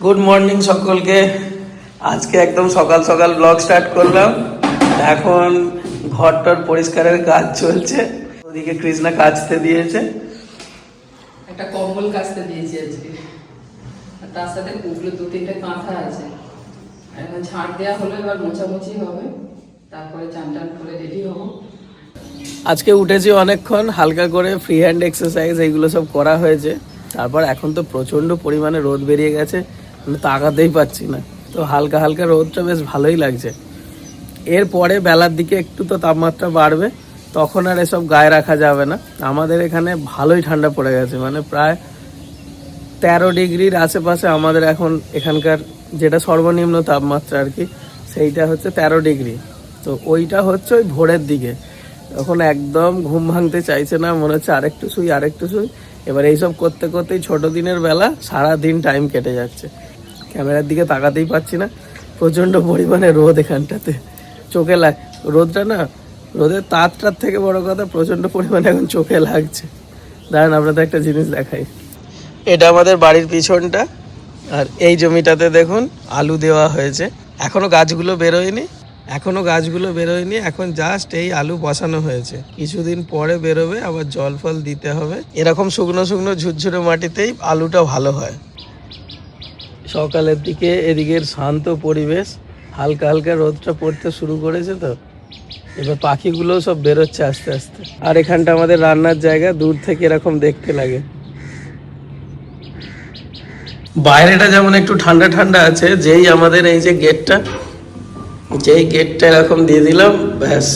Good morning সকলকে। আজকে একদম সকাল সকাল ব্লগ স্টার্ট করলাম। এখন ঘরটার পরিষ্কারের কাজ চলছে। ওদিকে কৃষ্ণা কাচতে দিয়েছে, একটা কম্বল কাচতে দিয়েছি আজকে, আর তার সাথে কুকুরের 2-3টে কাঁথা আছে। এখন ঝাড় দেওয়া হলো, এবার মোছামুছি হবে, তারপরে চান টান করে রেডি হবো। আজকে উঠেছি অনেকক্ষণ, হালকা করে ফ্রি হ্যান্ড এক্সারসাইজ এইগুলো সব করা হয়েছে। তারপর এখন তো প্রচণ্ড পরিমাণে রোদ বেরিয়ে গেছে, আমি তাকাতেই পাচ্ছি না। তো হালকা হালকা রোদটা বেশ ভালোই লাগছে। এরপরে বেলার দিকে একটু তো তাপমাত্রা বাড়বে, তখন আর এসব গায়ে রাখা যাবে না। আমাদের এখানে ভালোই ঠান্ডা পড়ে গেছে, মানে প্রায় 13 ডিগ্রির আশেপাশে আমাদের এখন এখানকার যেটা সর্বনিম্ন তাপমাত্রা আর কি, সেইটা হচ্ছে 13 ডিগ্রি। তো ওইটা হচ্ছে ওই ভোরের দিকে, তখন একদম ঘুম ভাঙতে চাইছে না, মনে হচ্ছে আরেকটু শুই। এবার এইসব করতে করতেই ছোট দিনের বেলা সারাদিন টাইম কেটে যাচ্ছে। ক্যামেরার দিকে তাকাতেই পাচ্ছি না, প্রচণ্ড পরিমাণে রোদ এখানটাতে চোখে রোদটা না, রোদের তাপটার থেকে বড় কথা প্রচণ্ড পরিমাণে এখন চোখে লাগছে। দাঁড়ান আপনাদের একটা জিনিস দেখাই। এটা আমাদের বাড়ির পিছনটা, আর এই জমিটাতে দেখুন আলু দেওয়া হয়েছে। এখনো গাছগুলো বেরোয়নি, এখন জাস্ট এই আলু বসানো হয়েছে। কিছুদিন পরে বেরোবে, আবার জল ফল দিতে হবে। এরকম শুকনো শুকনো ঝুরঝুরে মাটিতেই আলুটা ভালো হয়। সকালের দিকে এদিকের শান্ত পরিবেশ, হালকা হালকা রোদটা পড়তে শুরু করেছে। তো এবার পাখিগুলো সব বেরোচ্ছে আস্তে আস্তে। আর এখানটা আমাদের রান্নার জায়গা, দূর থেকে এরকম দেখতে লাগে। বাইরেটা যেমন একটু ঠান্ডা ঠান্ডা আছে, যেই আমাদের এই যে গেটটা এরকম দিয়ে দিলাম, ব্যাস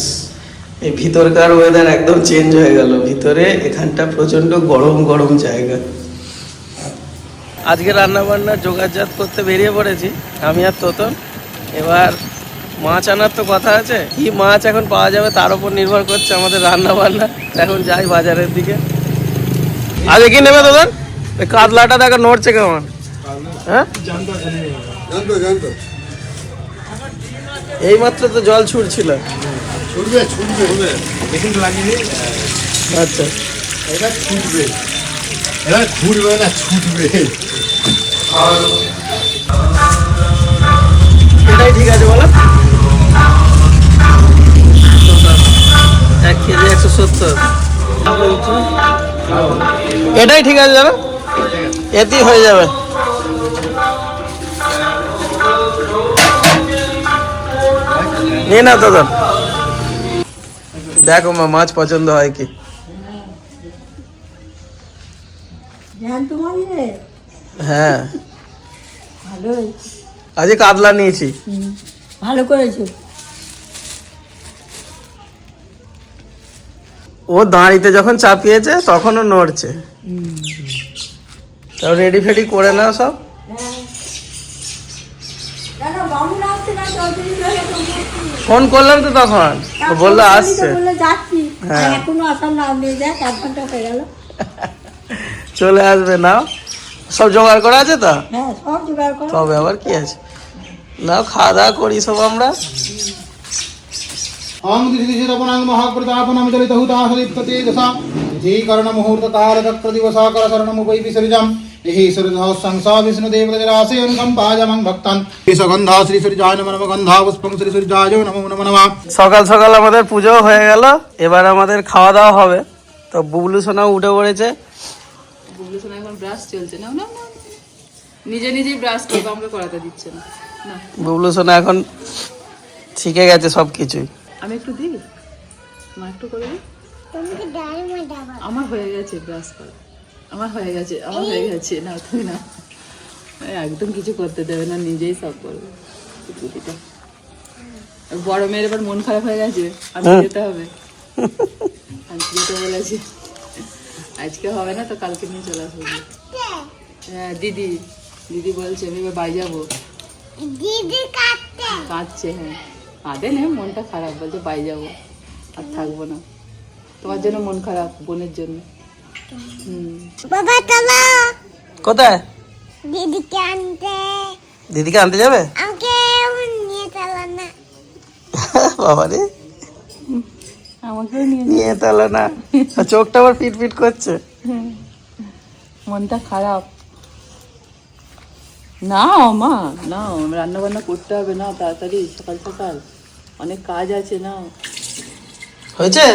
এই ভিতরকার ওয়েদার একদম চেঞ্জ হয়ে গেল। ভিতরে এখানটা প্রচন্ড গরম গরম জায়গা। আজকে রান্না বান্না জোগাড়জাত করতে বেরিয়ে পড়েছি আমি আর তোতন। এবার মাছ আনার তো কথা আছে, কি মাছ এখন পাওয়া যাবে তার উপর নির্ভর করছে আমাদের রান্না বান্না। এখন যাই বাজারের দিকে। আজকে কি নেবে তোতন? কাতলাটা দেখো নড়ছে কেমন। হ্যাঁ, এই মাত্র তো জল ছুটছিল। আচ্ছা, এটাই ঠিক আছে বলো। 1 কেজি 170, এটাই ঠিক আছে জানো, এতেই হয়ে যাবে। নিয়ে নাও দাদা, দেখো মা মাছ পছন্দ হয় কি। হ্যাঁ, আজকে কাতলা নিয়েছি। ভালো করেছো। ও দাঁড়িতে যখন চাপিয়েছে তখনও নড়ছে। তাও রেডি ফেডি করে নাও সব। ফোন করলাম তো তখন, ও বললো আসছে। হ্যাঁ, চলে আসবে। নাও, সব জোগাড় করা আছে তো? তবে আবার কি আছে, নাও খাওয়া দাওয়া করি সব আমরা। সকাল সকাল আমাদের পুজো হয়ে গেল, এবার আমাদের খাওয়া দাওয়া হবে। তো বুবলু সোনাও উঠে পড়েছে। বুবলু সোনা এখন ব্রাশ চলছে না, না না নিজে নিজেই ব্রাশ করবে, আমাকে করাতে দিচ্ছে না। না, বুবলু সোনা এখন শিখে গেছে সবকিছুই। আমি একটু দিই, মা একটু করে দিই। আমার হয়ে গেছে ব্রাশ করা, আমার হয়ে গেছে। না তুমি না, একদম কিছু করতে দেবে না, নিজেই সব করবে। বড় মেয়ের এবার মন খারাপ হয়ে গেছে, আমি যেতে হবে, আমি যেতে বলেছি। আজকে হবে না তো কালকে নিয়ে চলে আসবো। হ্যাঁ, দিদি বলছে আমি এবার বাড়ি যাবো। কাঁদছে, হ্যাঁ কাঁদে না, মনটা খারাপ, বলছে বাড়ি যাবো আর থাকবো না। তোমার জন্য মন খারাপ, বোনের জন্য। কোথায়? দিদিকে আনতে যাবে? বাবা রে, আমাকেও নিয়ে তাহলে না, চোখটা আবার পিট করছে। মনটা খারাপ। নাও মা নাও, রান্না বান্না করতে হবে না তাড়াতাড়ি, সকাল সকাল অনেক কাজ আছে। নাও হয়েছে?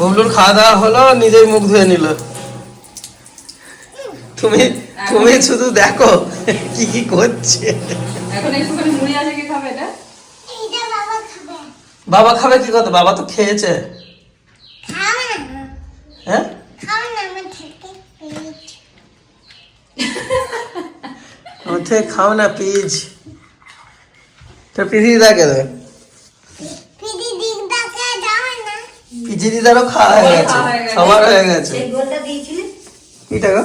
ববলুর খাওয়া দাওয়া হলো, নিজেই মুখ ধুয়ে নিল। তুমি তুমি শুধু দেখো কি কি করছে। এখন একটুখানি মুড়ি আছে, কি খাবে এটা? বাবা খাবে কি কথা? বাবা তো খেয়েছে। হ্যাঁ ওঠে খাও না পিজ। তো পিজি দিদাকে দে। পিজি দিদারও খাওয়া হয়ে গেছে, সবার হয়ে গেছে। কিটা গো?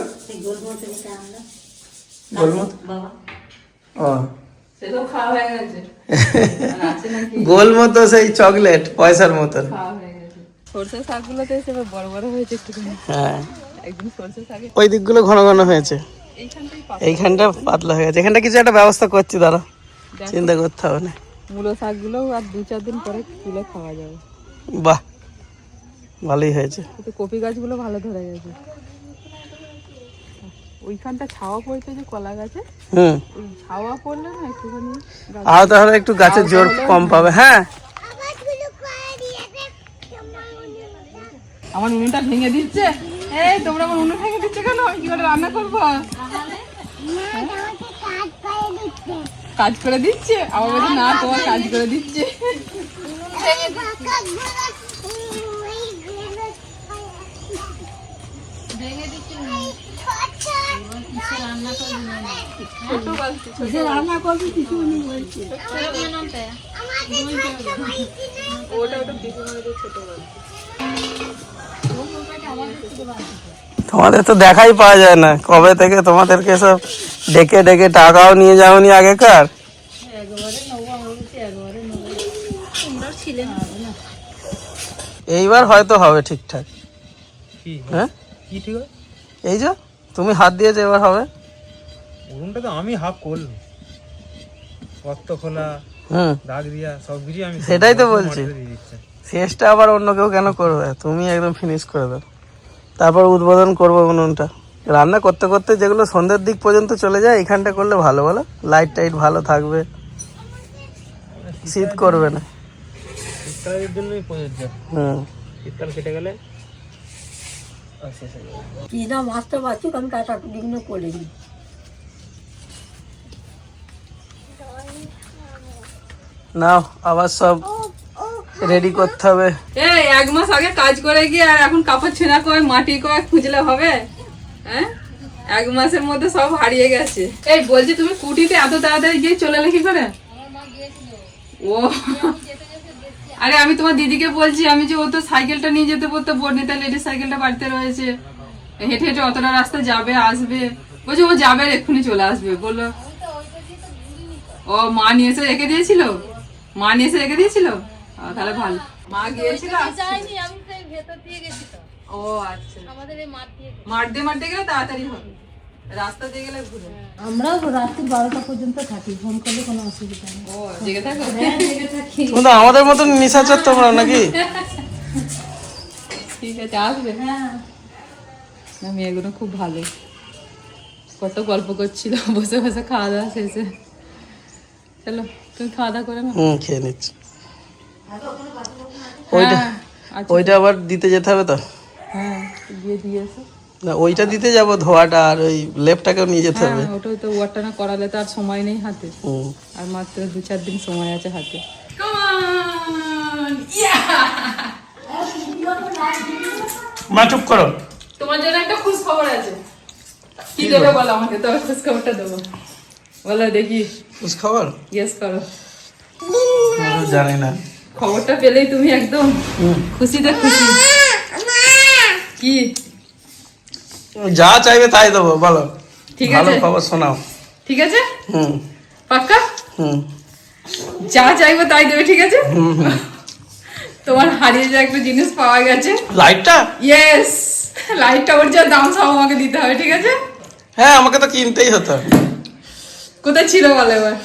গোলমত ও সেসব খাওয়া হয়ে গেছে। আর আছে নাকি? গোল মতো সেই চকলেট পয়সার মতন। খাওয়া হয়ে গেছে। সরষের শাকগুলো তো এসে বড় বড় হয়েছে একটুখানি। হ্যাঁ একদম সরষের শাকে ওই দিকগুলো ঘন ঘন হয়েছে, এইখানটাই এইখানটা পাতলা হয়ে গেছে। এখানটা কিছু একটা ব্যবস্থা করছি, দাঁড়া, চিন্তা করতে হবে না। মূলো শাকগুলো আর 2-4 দিন পরে তুলে খাওয়া যাবে। বাহ, ভালোই হয়েছে। কিন্তু কপি গাছগুলো ভালো ধরে গেছে। ওইখানটা ছাওয়া পড়ছে যে কলা গাছে, হুম, ওই ছাওয়া পড়লে না একটুখানি আর তাহলে একটু গাছের জোর কম পাবে। হ্যাঁ আমার উনুনটা ভেঙে দিচ্ছে। এই তোমরা আমার উনুন ভেঙে দিচ্ছে কেন? আমি কি করে রান্না করবো? কাজ করে দিচ্ছে, আমার বলছে না তোমার কাজ করে দিচ্ছে। রান্না করবি কিছু নেই বলছে। তোমাদের তো দেখাই পাওয়া যায় না, কবে থেকে তোমাদেরকে সব ডেকে ডেকে টাকাও নিয়ে যাওনি আগেকার। এইবার হয়তো হবে ঠিকঠাক। হ্যাঁ কি ঠিক আছে? এই যে তুমি হাত দিয়েছো, এবার হবে। উনুনটা তো আমি হাফ করলাম, গর্ত খোলা, হুম, দাগ দিয়া সব কিছু আমি সেটাই তো বলছি। মাটিতে দিয়ে দিচ্ছি। শেষটা আবার অন্য কেউ কেন করবে? তুমি একদম ফিনিশ করে দাও, তারপর উদ্বোধন করবো উনুনটা। রান্না করতে করতে যেগুলো সন্ধ্যের দিক পর্যন্ত চলে যায়, এখানটা করলে ভালো, বলো? লাইট টাইট ভালো থাকবে, শীত করবে না। শীতকালের জন্যই প্রযোজ্য। হুম, শীতকাল কেটে গেলে আর শেষ হয়ে যাবে। কি না মাছটা বাঁচুক, আমি কাটাকুটিগুলো করে নিই। নাও আবার সব রেডি করতে হবে। এই 1 মাস আগে কাজ করে গিয়ে আর এখন কাপড় ছেঁড়া করে মাটি করে খুঁজলে হবে? হ্যাঁ, 1 মাসের মধ্যে সব হারিয়ে গেছে। এই বলছি তুমি কুটিতে এত তাড়াতাড়ি গিয়ে চলে এলে কি করে? ও আরে আমি তোমার দিদিকে বলছি, আমি যে ও তো সাইকেলটা নিয়ে যেতে বলতো, বর্ণিতা লেডিস সাইকেলটা বাড়িতে রয়েছে, হেঁটে হেঁটে অতটা রাস্তা যাবে আসবে। বলছে ও যাবে আর এক্ষুনি চলে আসবে বললো। ও মা নিয়ে এসে রেখে দিয়েছিল, মা নিয়ে এসে রেখে দিয়েছিল। তাহলে ভালো, মা গিয়েছিল। ও আচ্ছা, মাঠ দিয়ে গেলে তাড়াতাড়ি হবে, রাস্তা দিয়ে গেলে ঘুরে। আমরাও রাত্রি 12টা পর্যন্ত থাকি, ফোন করলে কোনো অসুবিধা নেই। ও জেগে থাকো? কিন্তু আমাদের মতন নিশাচর তোমরা নাকি? ঠিক আছে, আসবে। হ্যাঁ, না মেয়েগুলো খুব ভালো, কত গল্প করছিল বসে বসে খাওয়া দাওয়া শেষে। চলো তুমি খাওয়া দাওয়া করে নাও। হুম, খেয়ে নিচ্ছি। ওইটা আচ্ছা। ওইটা আবার দিতে যেতে হবে তো? হ্যাঁ গিয়ে দিয়ে এসো। না, ওইটা দিতে যাব, ধোয়াটা, আর ওই লেপটাকেও নিয়ে যেতে হবে। হ্যাঁ ওটাই তো, ওয়ারটা না করালে তো আর সময় নেই হাতে, হুম, আর মাত্র 2-4 দিন সময় আছে হাতে। মা চুপ করো। তোমার জন্য একটা খুশ খবর আছে। কি দেবে বলো আমাকে, তবে খুশ খবরটা দেবো। বলো দেখি। খুশ খবর? ইয়েস করো। জানি না। খবরটা পেলেই তুমি একদম খুশিতে খুশি। কি? যা চাইবে তাই দেবো, বলো। ঠিক ভালো আছে, খবর শোনাও। ঠিক আছে, হুম পাক্কা? হুম যা চাইবো তাই দেবে, ঠিক আছে? হুম হুম। তোমার হারিয়ে যাওয়া একটা জিনিস পাওয়া গেছে। লাইটটা? ইয়েস, লাইটটা ওর যা দাম সব আমাকে দিতে হবে, ঠিক আছে? হ্যাঁ, আমাকে তো কিনতেই হতো। কোথায় ছিল বলো এবার?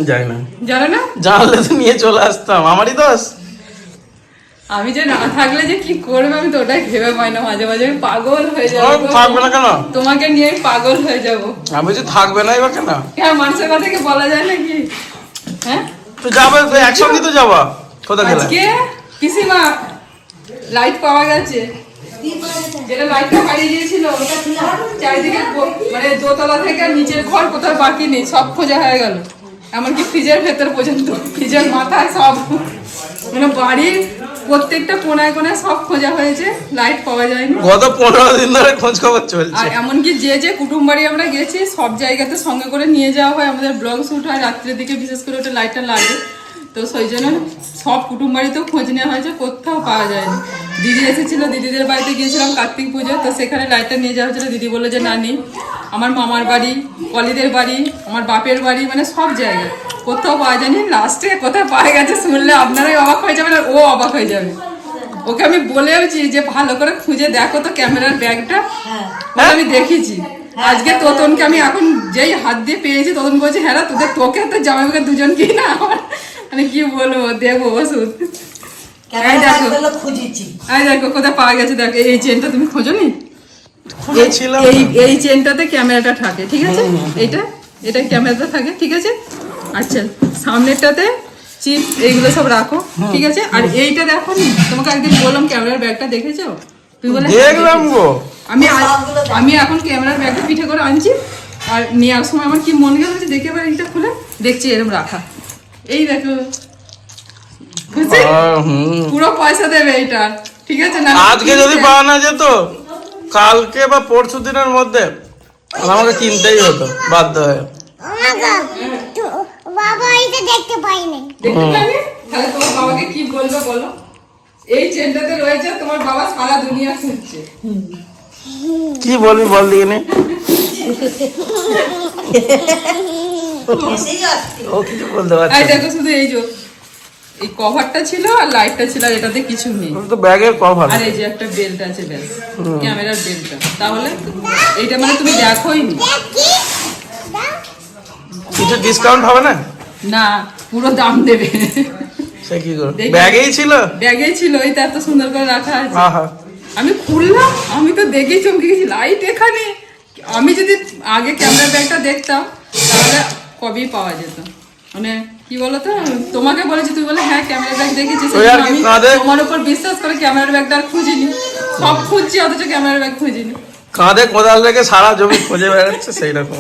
জানি না। জানো না? জানলে তো নিয়ে চলে আসতাম, আমারই দোষ। আমি যে না থাকলে যে কি করবে আমি তো ওটাই ভেবে পাই না, মাঝে মাঝে আমি পাগল হয়ে যাবো। থাকবে না কেন? তোমাকে নিয়ে আমি পাগল হয়ে যাবো। আমি যে থাকবে না এবার কেন? হ্যাঁ, মানুষের কথা কি বলা যায় নাকি? হ্যাঁ, তো যাবে তো একসঙ্গে তো যাবা। কোথা গেলে? আজকে পিসিমা লাইট পাওয়া গেছে, যেটা লাইটটা হারিয়ে গিয়েছিল ওটা চারিদিকে মানে দোতলা থেকে নিচের ঘর কোথাও বাকি নেই, সব খোঁজা হয়ে গেল। এমনকি ফ্রিজের ভেতর পর্যন্ত, ফ্রিজের মাথায় সব, মানে বাড়ির প্রত্যেকটা কোনায় কোনায় সব খোঁজা হয়েছে, লাইট পাওয়া যায়নি। গত 15 দিন ধরে খোঁজ খবর চলছে। আর এমনকি যে যে কুটুম বাড়ি আমরা গেছি সব জায়গাতে সঙ্গে করে নিয়ে যাওয়া হয়, আমাদের ব্লগ শুট হয় রাত্রের দিকে, বিশেষ করে ওটা লাইটটা লাগে, তো সেই জন্য সব কুটুম বাড়িতেও খোঁজ নেওয়া হয়েছে, কোথাও পাওয়া যায়নি। দিদি এসেছিল, দিদিদের বাড়িতে গিয়েছিলাম কার্তিক পুজো, তো সেখানে লাইটটা নিয়ে যাওয়া হয়েছিল, দিদি বললো যে না নেই। আমার মামার বাড়ি, কলিদের বাড়ি, আমার বাপের বাড়ি, মানে সব জায়গায় কোথাও পাওয়া যায়নি। লাস্টে কোথায় পাওয়া গেছে শুনলে আপনারাই অবাক হয়ে যাবেন আর ও অবাক হয়ে যাবে। ওকে আমি বলেওছি যে ভালো করে খুঁজে দেখো তো ক্যামেরার ব্যাগটা, আমি দেখেছি। আজকে তোতনকে আমি এখন যেই হাত দিয়ে পেয়েছি, তোতন বলছে হ্যাঁ তোকে তো জামাইবাকে দুজনকে না আমার মানে কি বলবো, দেবো ওষুধ। দেখো কোথায় পাওয়া গেছে, দেখো এই চেনটা তুমি খোঁজোনি? এই চেনটাতে ক্যামেরাটা থাকে, ঠিক আছে? এটা ক্যামেরাটা থাকে, ঠিক আছে? আচ্ছা, সামনেরটাতে চিপস এইগুলো সব রাখো, ঠিক আছে? আর এইটা দেখো, তোমাকে একদিন বললাম ক্যামেরার ব্যাগটা দেখেছো? তুমি বলে দেখলাম গো। আমি এখন ক্যামেরার ব্যাগটা পিঠে করে আনছি, আর নেওয়ার সময় আমার কি মনে গেল দেখে এবার এইটা খুলে দেখছি এরকম রাখা। এই দেখো, বুঝছি? পুরো পয়সা দেবে এইটা, ঠিক আছে? না আজকে যদি পাওয়া না যেত, কালকে বা পরশু দিনের মধ্যে আমাকে কিনতেই হতো বাধ্য হয়ে। বাবা এটা দেখতে পাইনি। দেখতে পাইনি? তাহলে তোমার বাবাকে কি বলবে বলো? এই চেনটাতে রয়েছে, তোমার বাবা সারা দুনিয়া খুঁজছে। কি বলবি বল দিকে ও কিছু বলতে পারছে এই দেখো, শুধু এই যে এই কভারটা ছিল আর লাইটটা ছিল, আর এটাতে কিছু নেই। তো ব্যাগের কভার আর এই যে একটা বেল্ট আছে, ব্যাস, ক্যামেরার বেল্টটা। তাহলে এইটা মানে তুমি দেখোই নি। কিছু ডিসকাউন্ট হবে না? না, পুরো দাম দেবে। সে কি করে? ব্যাগেই ছিল? ব্যাগেই ছিল, এইটা এত সুন্দর করে রাখা আছে। আহা, আমি খুললাম, আমি তো দেখেই চমকে গেছি, লাইট এখানে। আমি যদি আগে ক্যামেরার ব্যাগটা দেখতাম তাহলে কবেই পাওয়া যেত। মানে কি বলতো, তোমাকে বলেছি, তুই বলে হ্যাঁ ক্যামেরার ব্যাগ দেখেছিস, আমি তোমার উপর বিশ্বাস করে ক্যামেরার ব্যাগটা আর খুঁজিনি। সব খুঁজছি অথচ ক্যামেরার ব্যাগ খুঁজিনি। কাঁধে কোদাল রেখে সারা জমি খুঁজে বেড়াচ্ছে, সেই রকম।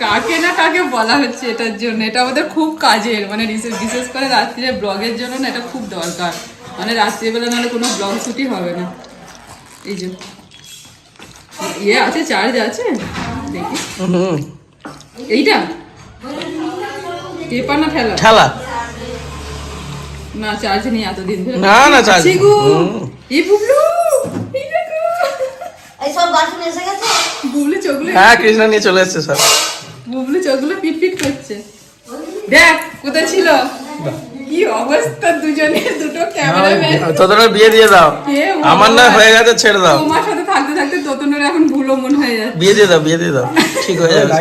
কাকে না কাকে বলা হচ্ছে এটার জন্য, এটা আমাদের খুব কাজের, মানে বিশেষ করে রাত্রিরে ব্লগের জন্য না, এটা খুব দরকার। মানে রাত্রিবেলা নাহলে কোনো ব্লগ শুটই হবে না। এই যে ইয়ে আছে, চার্জ আছে দেখি, এইটা পেপার না ঠেলা? ঠেলা না, চার্জ নেই এতদিন ধরে। না চার্জ। এই বুবলু, এই দেখো, এই সব বাসন এসে গেছে। বুবলু চোখগুলো, হ্যাঁ কৃষ্ণা নিয়ে চলে এসছে স্যার। বুবলু চোখগুলো পিটপিট করছে। দেখ কোথায় ছিল, কি অবস্থা, দুজনে দুটো ক্যামেরাম্যান। তোদের বিয়ে দিয়ে দাও, আমার না হয়ে গেছে, ছেড়ে দাও। তোমার সাথে থাকতে থাকতে তোতনের এখন ভুলো মন হয়ে যাচ্ছে। বিয়ে দিয়ে দাও, ঠিক হয়ে যাবে।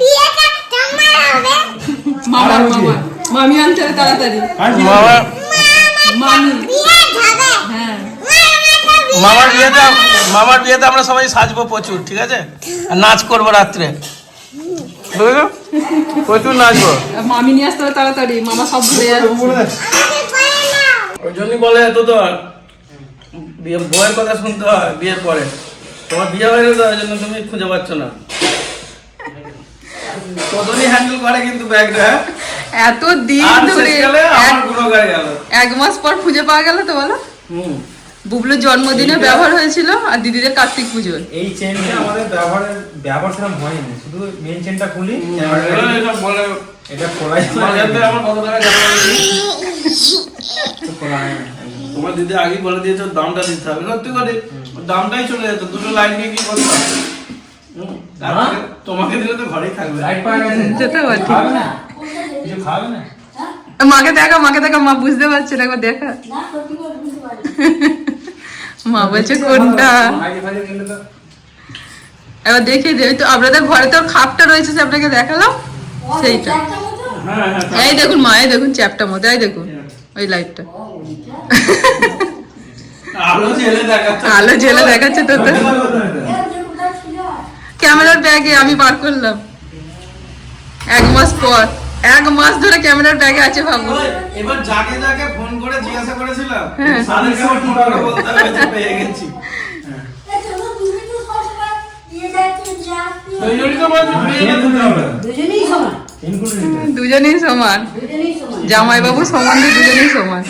বিয়েটা কেমন হবে? মামি আনতে হবে তাড়াতাড়ি। মামা, মামি, বিয়ে হবে। হ্যাঁ, মামার বিয়েতে আমরা সবাই সাজবো প্রচুর, ঠিক আছে? আর নাচ করবো রাত্রে, বুঝলো? প্রচুর নাচবো। মামি নিয়ে আসতে হবে তাড়াতাড়ি, মামা সব ভুলে যাচ্ছে। ওই জন্যই বলে এত তো বইয়ের কথা শুনতে হয় বিয়ের পরে। তোমার বিয়ে হয়ে গেছে, ওই জন্য তুমি খুঁজে পাচ্ছ না। কতদিন হ্যান্ডেল করে কিন্তু ব্যাগটা, এত দিন ধরে, 1 মাস পর খুঁজে পাওয়া গেল তো বলো। বুবলুর জন্মদিনে ব্যবহার হয়েছিল আর দিদিদের কার্তিক পুজোর। এই চেনটা আমাদের ব্যবহার সেরকম হয়নি, শুধু মেন চেনটা খুলি এটা খোলা তোমার দিদি আগেই বলে দিয়েছো দামটা দিতে হবে, সত্যি করে দামটাই চলে যেত। দুটো লাইন নিয়ে কি করতাম? তোমাকে দিলে তো ঘরেই থাকবে। মাকে দেখা, মা বুঝতে পারছে না, দেখা। মা বলছে কোনটা, এবার দেখিয়ে দেবে তো। আপনাদের ঘরে তো খাপটা রয়েছে, আপনাকে দেখালাম সেইটা। এই দেখুন মা, এই দেখুন চ্যাপটা মতো, এই দেখুন ওই লাইটটা আলো জেলে দেখাচ্ছে তো ক্যামেরার ব্যাগে আমি বার করলাম 1 মাস পর 1 মাস ধরে ক্যামেরার ব্যাগে আছে ভাবো। এবার যাকে যাকে ফোন করে জিজ্ঞাসা করেছিলাম হ্যাঁ। তাদেরকে আমার ফোন করে বলতে হবে যে পেয়ে গেছি। দুজনেই সমান, জামাইবাবু সমান, দুজনেই সমান।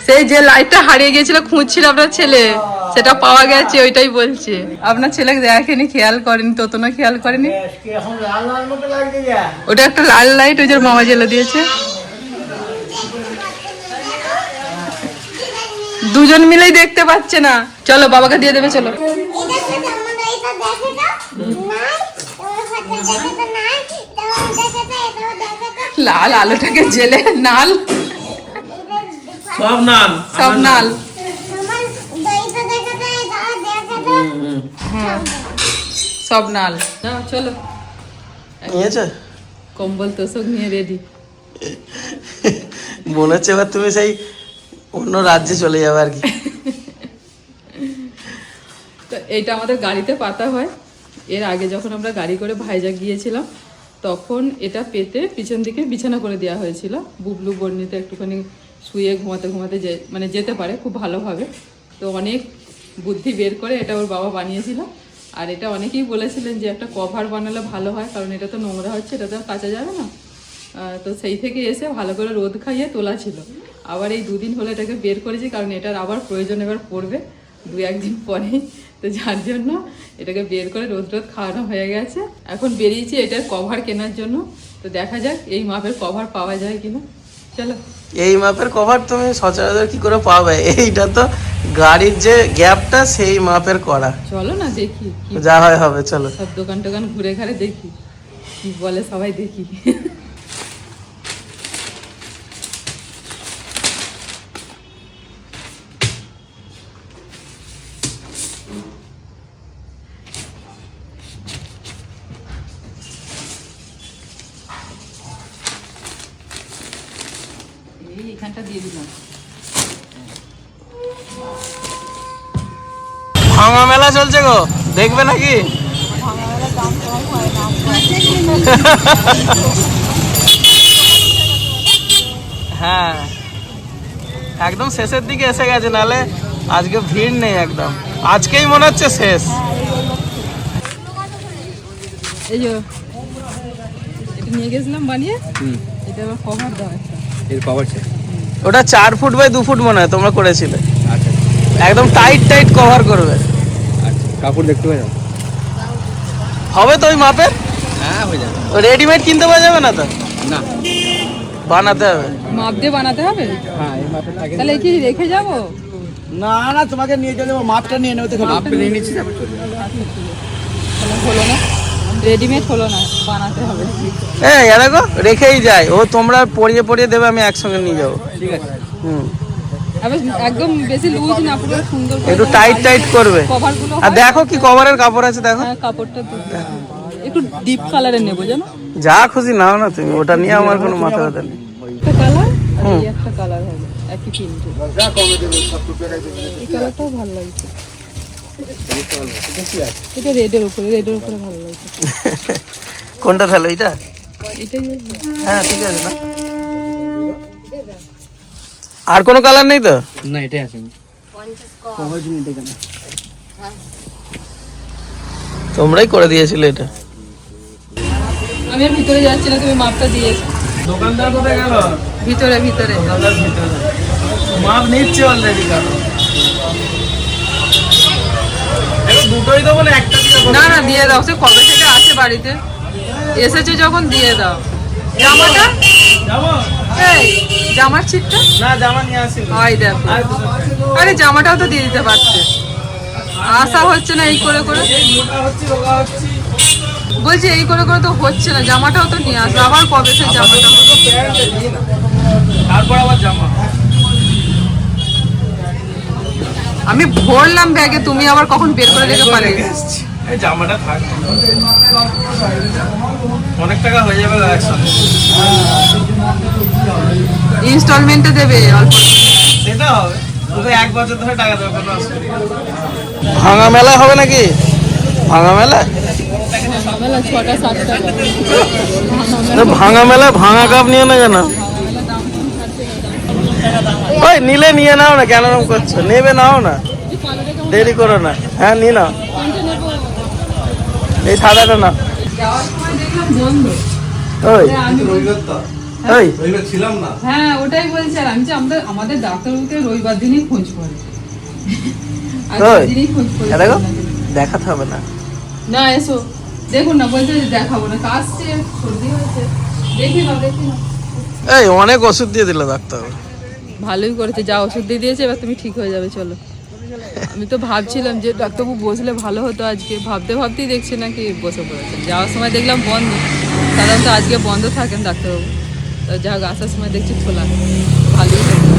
সেই যে লাইটটা হারিয়ে গিয়েছিল খুঁজছিল আপনার ছেলে, সেটা পাওয়া গেছে, ওইটাই বলছে। আপনার ছেলে দেখেনি, খেয়াল করেনি, তোতনা খেয়াল করেনি। ওটা একটা লাল লাইট, ওই যে মামা জ্বেলে দিয়েছে। দুজন মিলেই দেখতে পাচ্ছে না। চলো বাবাকে দিয়ে দেবে, চলো। লাল আলোটাকে জেলে নাল, সব নাল সব নাল। সব নাল। নাও চলো, নিয়েছে কম্বল তোষক নিয়ে রেডি। মনে হচ্ছে এবার তুমি সেই অন্য রাজ্যে চলে যাবে আর কি। তো এইটা আমাদের গাড়িতে পাতা হয়। এর আগে যখন আমরা গাড়ি করে ভাইজাগ গিয়েছিলাম তখন এটা পেতে পিছন দিকে বিছানা করে দেওয়া হয়েছিল। বুবলু বর্ণিতে একটুখানি শুয়ে ঘুমাতে ঘুমাতে মানে যেতে পারে খুব ভালোভাবে। তো অনেক বুদ্ধি বের করে এটা ওর বাবা বানিয়েছিল। আর এটা অনেকেই বলেছিলেন যে একটা কভার বানালে ভালো হয়, কারণ এটা তো নোংরা হচ্ছে, এটা তো আর কাচা যাবে না। তো সেই থেকে এসে ভালো করে রোদ খাইয়ে তোলা ছিল। আবার এই 2 দিন হলো এটাকে বের করেছি, কারণ এটার আবার প্রয়োজন এবার পড়বে 2-1 দিন পরেই। তো যার জন্য এটাকে বের করে রোদ খাওয়ানো হয়ে গেছে। এখন বেরিয়েছি এটার কভার কেনার জন্য। তো দেখা যাক এই মাপের কভার পাওয়া যায় কিনা। চলো, এই মাপের কভার তুমি সচরাচর কি করে পাবে? এইটা তো গাড়ির যে গ্যাপটা সেই মাপের করা। চলো না দেখি কি যা হয় হবে, চলো। সব দোকান টোকান ঘুরে ঘাড়ে দেখি কি বলে সবাই, দেখি। এখানটা দিয়ে দিলাম। ভাঙা মেলা চলছে গো, দেখবে নাকি? হ্যাঁ, একদম শেষের দিকে এসে গেছে, নালে আজকে ভিড় নেই একদম। আজকেই মনে হচ্ছে শেষ। এই যে এটা নিয়ে গেছিলাম বানিয়ে, এটা আবার কভার দাও একটা। এর কভার চাই। ওটা 4 ফুট বাই 2 ফুট মনে হয় তোমরা করেছিলে। আচ্ছা একদম টাইট টাইট কভার করবে। আচ্ছা, কাপড় দেখতে পাই হবে তো ওই মাপের? হ্যাঁ হয়ে যাবে। রেডিমেড কিনতে পাওয়া যাবে না তো? না, বানাতে হবে। মাপ দিয়ে বানাতে হবে? হ্যাঁ এই মাপের লাগে। তাহলে কি রেখে যাবো? না না, তোমাকে নিয়ে চলে যাবো, মাপটা নিয়ে নেবে তো। মাপ নিয়ে নিচ্ছি, তারপর চলে যাবে। তাহলে হলো না, রেডিমেড হলো না, বানাতে হবে। হ্যাঁ, দেখো রেখেই যায় ও, তোমরা পরিয়ে পরিয়ে দেবে, আমি একসঙ্গে নিয়ে যাবো। ঠিক আছে। হুম, আবার একদম বেশি লুজ না, পুরো সুন্দর করে একটু টাইট টাইট করবে। কভারগুলো আর দেখো কি কভারের কাপড় আছে দেখো। হ্যাঁ, কাপড়টা একটু ডিপ কালারের নেবো জানো। যা খুশি নাও না তুমি, ওটা নিয়ে আমার কোনো মাথা ব্যথা নেই। একটা কালার আর এই একটা কালার হবে একই প্রিন্টে। এই কালারটাও ভালো লাগছে, এটা রেডের উপরে ভালো লাগছে। কোনটা তাহলে? এইটা? এটাই হ্যাঁ ঠিক আছে না। আর কোনো কালার নেই তো? না, এটাই আছে। তোমরাই করে দিয়েছিলে এটা। আমি আর ভিতরে যাচ্ছি না, তুমি মাপটা দিয়েছো। দোকানদার কোথায় গেল? ভিতরে মাপ নিচ্ছে অলরেডি। দুটোই দেবো না, একটা দিয়ে? না দিয়ে দাও, সে কবে থেকে আছে বাড়িতে, এসেছে যখন দিয়ে দাও। জামাটা যাবো? এই জামার ছিটটা না, জামা নিয়ে আসি। হয় দেখো, আরে জামাটাও তো দিয়ে দিতে পারছে। আশা হচ্ছে না এই করে করে, বলছি এই করে করে তো হচ্ছে না, জামাটাও তো নিয়ে আসবে। আবার কবে সে জামাটা, তারপর আবার জামা। আমি ভরলাম ব্যাগে, তুমি আবার কখন বের করে রেখে পারে। এই জামাটা থাক। অনেক টাকা হয়ে যাবে একসাথে। ইনস্টলমেন্টে দেবে অল্প। সেটা হবে, তোকে 1 বছর ধরে টাকা দেবে, কোনো অসুবিধা নেই। ভাঙা মেলা হবে নাকি? ভাঙা মেলা, বেলা 6টা 7টা ভাঙা মেলা ভাঙা কাপ নিয়ে না জানো? ওই নিলে নিয়ে নাও না, কেন এরকম করছো? নেবে নাও না, দেরি করো না। হ্যাঁ নিয়ে নাও, এই সাদাটা না। যাওয়ার সময় দেখলাম বন্ধ। ওই আমি ওই হ্যাঁ ওটাই বলছি, আর আমি যে আমাদের ডাক্তারবাবুকে রবিবার দিনই খোঁজ করে। ওই, দিনই খোঁজ করে। দেখো দেখাতে হবে না। না এসো দেখুন না, বলছে যে দেখাবো না, কাশছে, সর্দি হয়েছে, দেখি না। এই অনেক ওষুধ দিয়ে দিল ডাক্তার। ভালোই করেছে, যা ওষুধ দিয়ে দিয়েছে, এবার তুমি ঠিক হয়ে যাবে, চলো। আমি তো ভাবছিলাম যে ডাক্তারবাবু বসলে ভালো হতো আজকে, ভাবতেই দেখছি নাকি বসে পড়েছেন। যাওয়ার সময় দেখলাম বন্ধ, সাধারণত আজকে বন্ধ থাকেন ডাক্তারবাবু, তো যা আসার সময় দেখছি খোলা, ভালোই হতো।